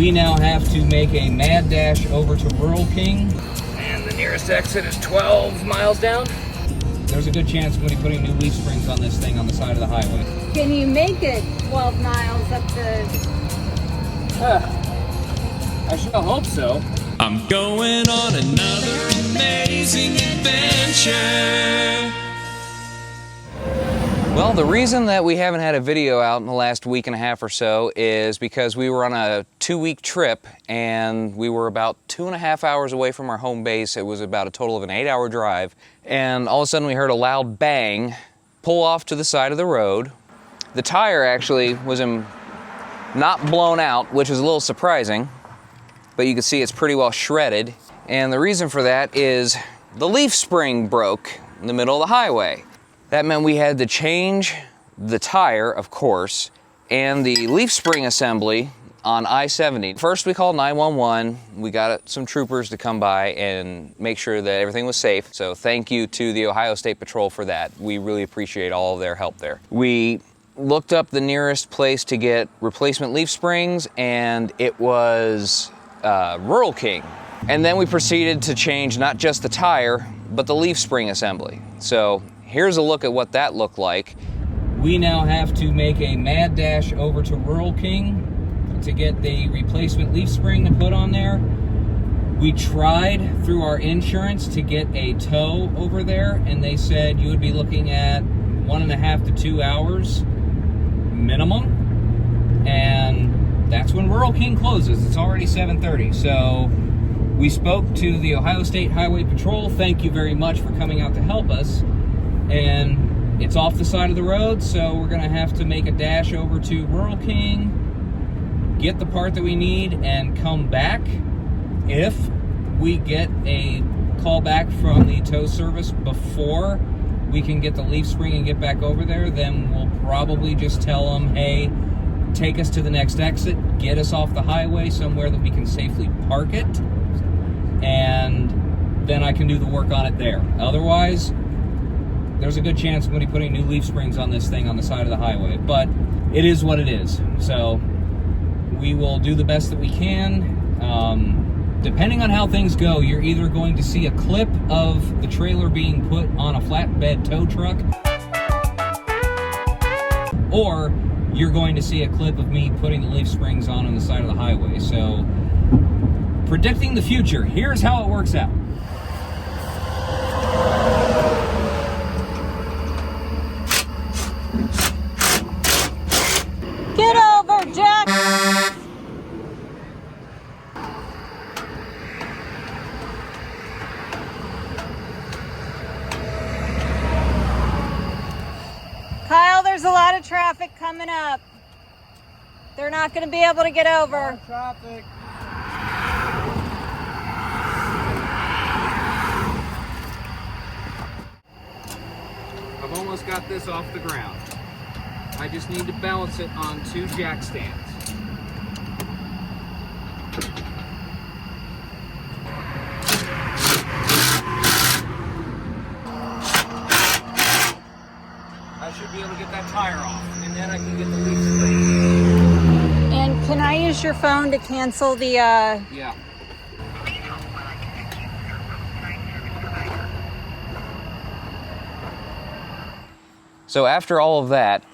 We now have to make a mad dash over to Rural King, and the nearest exit is 12 miles down. There's a good chance I'm going to be putting new leaf springs on this thing on the side of the highway. Can you make it 12 miles up the... I sure hope so. I'm going on another amazing adventure. Well, the reason that we haven't had a video out in the last week and a half or so is because we were on a 2-week trip and we were about 2.5 hours away from our home base. It was about a total of an 8-hour drive. And all of a sudden we heard a loud bang pull off to the side of the road. The tire actually was not blown out, which is a little surprising, but you can see it's pretty well shredded. And the reason for that is the leaf spring broke in the middle of the highway. That meant we had to change the tire, of course, and the leaf spring assembly on I-70. First we called 911. We got some troopers to come by and make sure that everything was safe. So thank you to the Ohio State Patrol for that. We really appreciate all of their help there. We looked up the nearest place to get replacement leaf springs, and it was Rural King. And then we proceeded to change not just the tire, but the leaf spring assembly. So here's a look at what that looked like. We now have to make a mad dash over to Rural King to get the replacement leaf spring to put on there. We tried through our insurance to get a tow over there, and they said you would be looking at 1.5 to 2 hours minimum, and that's when Rural King closes. It's already 7:30, so we spoke to the Ohio State Highway Patrol. Thank you very much for coming out to help us. And it's off the side of the road, so we're gonna have to make a dash over to Rural King, get the part that we need, and come back. If we get a call back from the tow service before we can get the leaf spring and get back over there, then we'll probably just tell them, hey, take us to the next exit, get us off the highway somewhere that we can safely park it, and then I can do the work on it there. Otherwise, there's a good chance I'm going to be putting new leaf springs on this thing on the side of the highway, but it is what it is. So we will do the best that we can. Depending on how things go, you're either going to see a clip of the trailer being put on a flatbed tow truck, or you're going to see a clip of me putting the leaf springs on the side of the highway. So predicting the future, here's how it works out. Get over, Jack! Kyle, there's a lot of traffic coming up. They're not going to be able to get over. Traffic. I've almost got this off the ground. I just need to balance it on 2 jack stands. I should be able to get that tire off, and then I can get the leaf spring. And can I use your phone to cancel the, Yeah. So after all of that,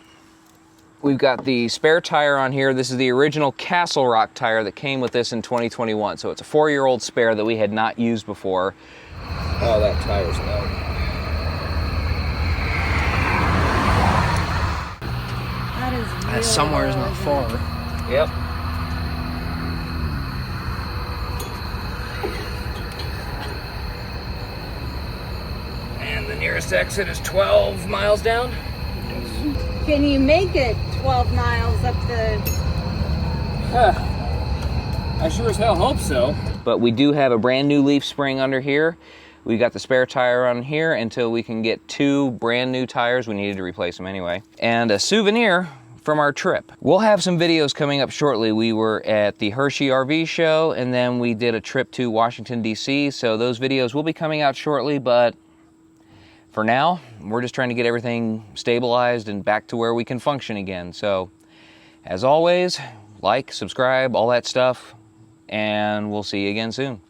we've got the spare tire on here. This is the original Castle Rock tire that came with this in 2021. So it's a 4-year-old spare that we had not used before. Oh, that tire's low. that is really Somewhere is low, not isn't far. it? Yep. And the nearest exit is 12 miles down. Can you make it 12 miles up the... I sure as hell hope so. But we do have a brand new leaf spring under here. We got the spare tire on here until we can get 2 brand new tires. We needed to replace them anyway. And a souvenir from our trip. We'll have some videos coming up shortly. We were at the Hershey RV show, and then we did a trip to Washington, D.C. So those videos will be coming out shortly, but for now, we're just trying to get everything stabilized and back to where we can function again. So, as always, like, subscribe, all that stuff, and we'll see you again soon.